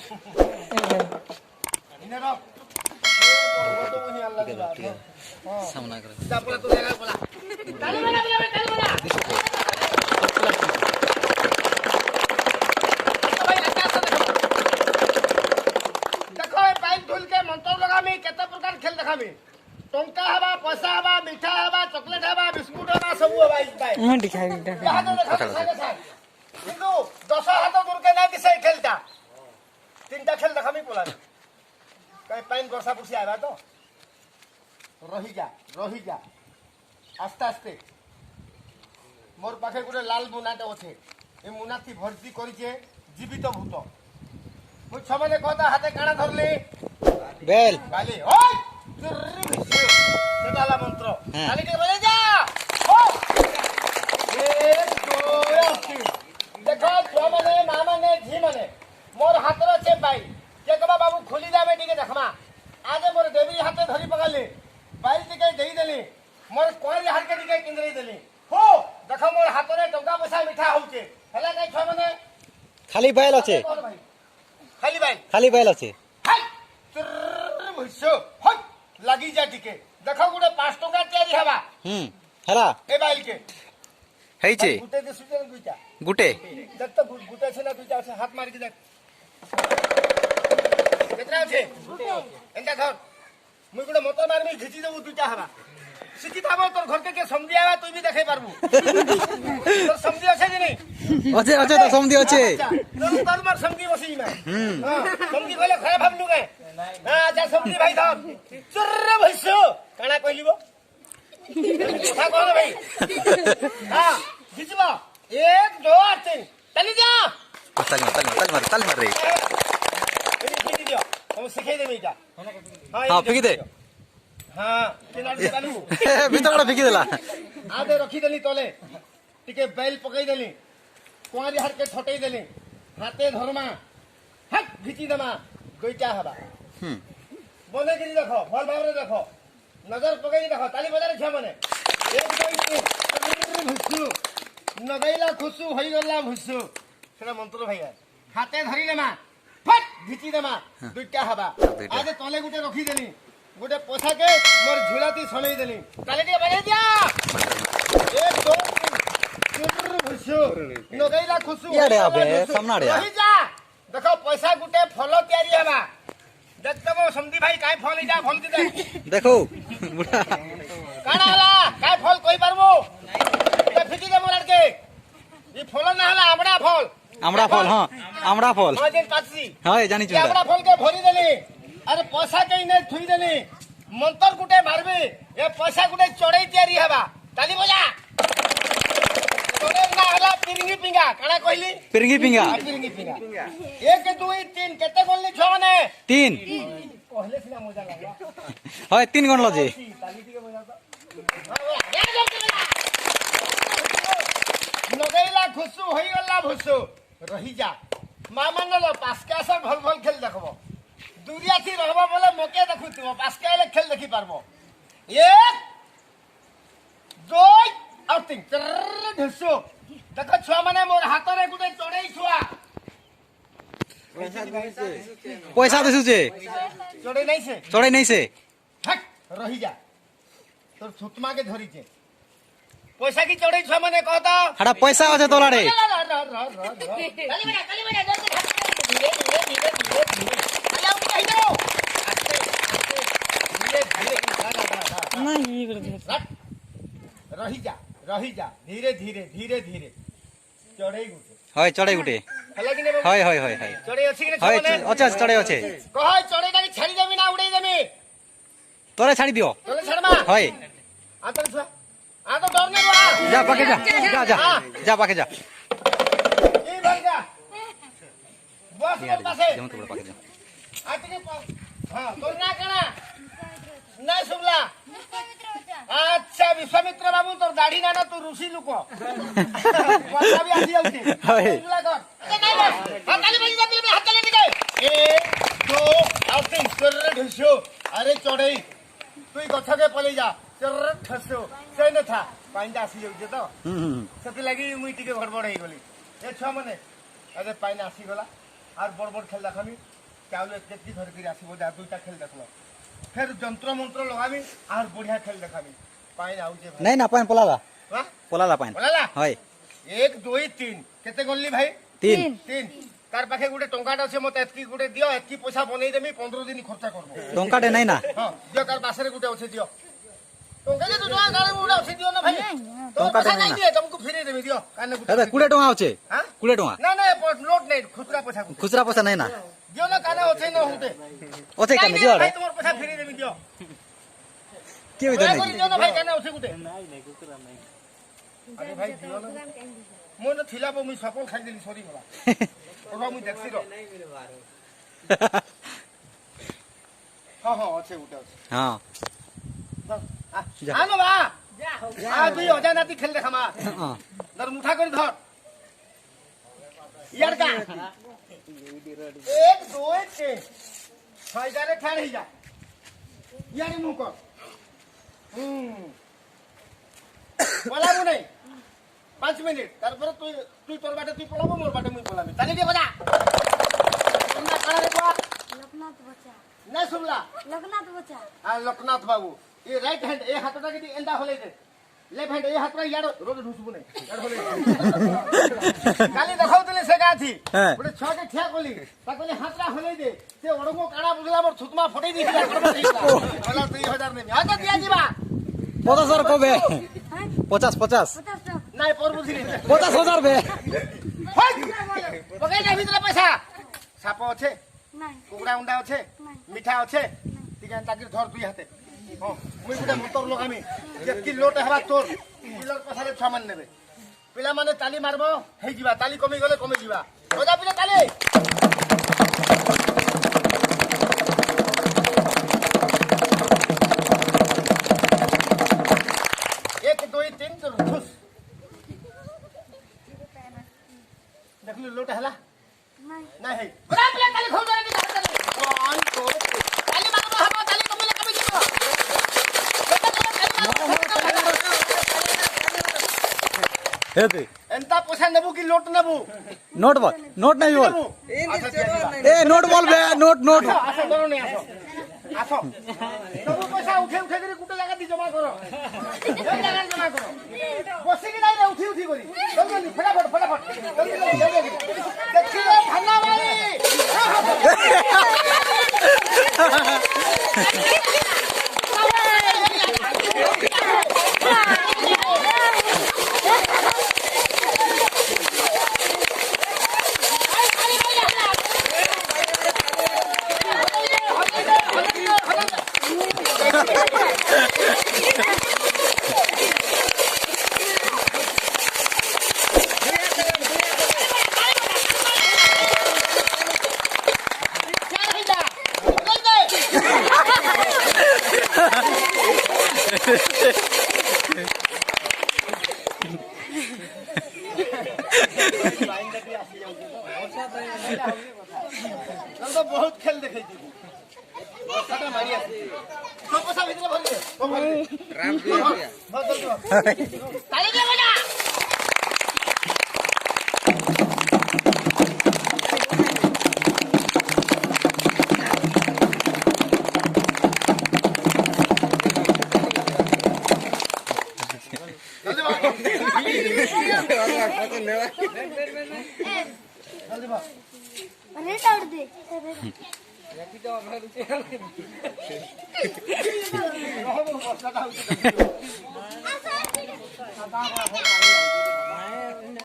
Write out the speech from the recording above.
इने रो तो वही अल्लाह की बात है सामना कर जा बोला तू जगह बोला ताली बना भाई लगा से देखो ए पाइप धुल के मंत्र लगामी केते प्रकार खेल देखामी टंका हवा पैसा हवा मीठा हवा चॉकलेट हवा बिस्कुट हवा सब हवा इस पाइप हां दिखाई कहां तो देखा किंतु 10 हाथ दूर के ना दिसे खेलता तीनटा खेल देखामी बोला कहीं पाइन वर्षा पुसी आवा तो रही जा आस्ते आस्ते मोर पाखे गोटे लाल मुनाटे अच्छे ए मुनाथी भर्ती करिचे जीवित भूत मु छमने कहता हाथे काना धरले बेल बाली ओय सेटाला मंत्र खाली के बोले जा ओ एक दो तीन देखो छमने मामा ने झी मने मोर हाथर छे बाई के कबा बाबू खोली जाबे टिके देखमा आज मोर देवी हाथे धरी पगाले बाई टिके देई देली मोर कोई हाथ के टिके किंदरी देली हो देखो मोर हाथरे टंका पैसा मिठा होचे हला कई छमने खाली बैल আছে खाली बैल আছে हाय भइसो हट लागि जा टिके देखो गुडे 5 टका तयारी हवा हला ए बाइल के heiছে गुटे दे सुजन दुइटा गुटे देख तो गुटे छे ना दुइटा छे हाथ मार के देख केतना छे एंदा धर मुई गुडे मोटर मारमी घिची देबू दुइटा हवा सिटी थाबो तोर घर के समझी आवा तू भी देखै पारबू तोर समझी আছে कि नहीं আছে আছে তো সমধি আছে तोर मार समझी बसी में हां समझी कहले खरा भाबलु गे हां जा समझी भाई धर चुर्र भइसो काना कहलिबो কথা কও ভাই हां घिचबो 1 2 3 चली जा ताली मार रे फेंकी दियो हम सिखाई देबे इटा हां फेंकी दे हां केनाडी चालू भीतर बड़ा फेंकी देला आदे रखी देली तले टिके बैल पकई देली कुआरी हाथ के ठटई देली हाथे धरमा हट घिची देमा दुइटा हवा बोले कि देखो भल भावरे देखो नजर पकई देखो ताली बजारे छ मने एक दुई नगैला खुसु होई गला भुसु सेरा मंत्र भाई हाथे धरी लेमा फट घिची देमा दुइटा हवा आज तले गुटे रखी देली गुटे पैसा के मोर झुलाती समेई देली ताली के बजे दिया एक दो तीन भुसु नगैला खुसु यारे अबे सामना रे रही जा देखो पैसा गुटे फल तयारी हवा देखते मो समधी भाई काय फल इजा फल दे देखो बुढ़ा काना हला काय फल कहि पारबो ए फिटी दे मोर लड़के ई फल ना हला आमड़ा फल हां आमड़ा फल हां जे पासी हां जानि छु आमड़ा फल के भरी देली अरे पैसा के इने थुई देली मंतर गुटे मारबे ए पैसा गुटे चढ़ई तयारी हवा ताली बजा तोरे ना हला पिरंगी पिंगा काना कहली पिरंगी पिंगा 1 2 3 केते बोलली छ माने 3 पहले सिना मजा लागला হয় 3 গণ লজে ताली टिके बजा तो नगैला खुसु होई गला भुसु रही जा मामा नलो पासका से भल भल खेल देखबो दूरिया थी रहबो बोले मके देखु तू पासका ले खेल देखि पारबो 1 2 और 3 ढसु देखो छुआ माने मोर हाथ रे गुटे चढ़ई छुआ पैसा देसु जे चढ़ई नहीं से हट रही जा तोर सुतमा के धरी छे पैसा की चढ़ई छुआ माने कहता हड़ा पैसा আছে তোলারে काली बड़ा धीरे अल्लाह कहि दो ना ये कर दे रही जा धीरे चढ़ई गुटे হয় চড়াই গুটে हला कि ने হয় चढ़ई अछि कि হয় ने আছে চড়াই আছে कह चढ़ई गाड़ी छाड़ी देबी ना उड़ई देबी তোরে ছাড়ি দিও चले छड़मा হয় आ तो छुआ आ तो डर नहीं बा যা পাকে যা পাকে যা ई भाई जा बस मोर पासे যেমন তো পাকে যা आती हां तो ना कना नहीं सुनला अच्छा विश्वामित्र बाबू तोर दाढ़ी ना तू ऋषि लुको पता भी आसी जाउती सुनला कर नहीं बस हाथ ताली बजी जाती हाथ ताली निके 1 2 और 3 कर ढसो अरे चढ़ई तू गछ के पले जा चर ठसो से न था पाइंडा आसी जाउते तो सेति लागि मुई टिके भड़बड़ हे गली ए छ मने अरे पाइन आसी गला আর বড় বড় খেল দেখামি চাউল একটি ধরিকি আসব যা দুইটা খেল দেখল ফের যন্ত্র মন্ত্র লগামি আর বঢ়িয়া খেল দেখামি পাইন আউছে ভাই নাই না পাইন পলালা হ্যাঁ পলালা পাইন বলালা হয় 1 2 3 কেতে গণলি ভাই 3 3 তার পাখে গুটে টঙ্কাটা আছে মতে এতকি গুটে দিও এতকি পয়সা বনেই দেমি 15 দিন খরচা করব টঙ্কাটে নাই না হ্যাঁ দিও কার পাশে গুটে আছে দিও টঙ্কা যে তো গাড়ি গুড়া আছে দিও না ভাই টঙ্কাটা টঙ্কাটা নাই নাই না। দিয়ে তুমি ফিরে দেমি দিও কানে গুটে দাদা 20 টাকা আছে হ্যাঁ 20 টাকা না না লোড নাই খুচরা পয়সা গুটে খুচরা পয়সা নাই না দিও না কানে আছে না হুতে ওতে কেন দিও ভাই তোমার পয়সা ফিরে দেমি দিও কি হইতো দয়া নাই করে দিও না ভাই কানে আছে গুটে আরে ভাই দিও না মই না থিলা মুই সফল খাই দিলি সরি গলা ওরা মুই দেখছি র হ্যাঁ হ্যাঁ আছে গুটে আছে হ্যাঁ যা। আনো বা তুই অজা নাতি খেল দেখামা হ্যাঁ ধর মুঠা করে ধর ইয়ার কা 1 2 3 ছয়টারে ঠাড় হই যা ইয়ারে মুখ কর পলাবো নাই 5 মিনিট তারপরে তুই তোর বাটে তুই পলাবো মোর বাটে মুই পলাবি তালি দিয়ে বাজা তোমরা কারা রে কোয়া লোকনাথ বচা না শুনলা লোকনাথ বচা আর লোকনাথ বাবু এই রাইট হ্যান্ড এই হাতটা যদি এন্ডা হলে দে লেফট হ্যান্ড এই হাতটা ইয়ার রোড ঢুসবো নাই ইয়ার হলে কালি দেখাউতলে সে গাথি হ্যাঁ। ওটা ছকে ঠিয়া কলি তাকলে হাতটা হলে দে সে ওড়ঙ্গ কাড়া বুঝলা মোর থুতমা ফটাই দিছিলা বলা 2000 নেবি আচ্ছা দিয়া দিবা 50,000 কবে হ্যাঁ 50 50 টাকা নাই পর বুঝিলি 50,000 বে হই পকাই দে ভিতরে পয়সা সাপ আছে নাই কুকুড়া উন্ডা আছে মিঠা আছে ঠিক আছে তাকে ধর দুই হাতে হ্যাঁ মুই গুটে মোটর লগামি যেতকি লোট হবা তোর পিলার পাছারে ছমান নেবে পিলা মানে তালি মারবো হেই ଯିବା তালি কমি গলে কমি ଯିବା বজা পিলা তালি 1 2 3 তোর খুশ দেখলি লোট হলা নাই নাই হেই বজা পিলা তালি খুব ধরে দি অন তো তালি মারবো হবো তালি কমিলে কমি দিব হেতে এন্তা পয়সা নেবো কি লোট নেবো নোট বল নোট নাই বল এ নোট বল বে নোট নোট আসো ধরো নি আসো আসো সব পয়সা উঠে উঠে করে গুটে জায়গা দি জমা করো এই জায়গা জমা করো বসি কি নাই রে উঠি উঠি করি জলদি ফটাফট ফটাফট জলদি জলদি দেখি রে ভান্না ভাই তো বহুত খেল দেখাইছি বর্ষাটা মারি আছে সব পয়সা ভিতরে ভরি দে রাম তালি দিয়ে বজা জলদি বল রেট আউট দে বর্ষাটা হচ্ছে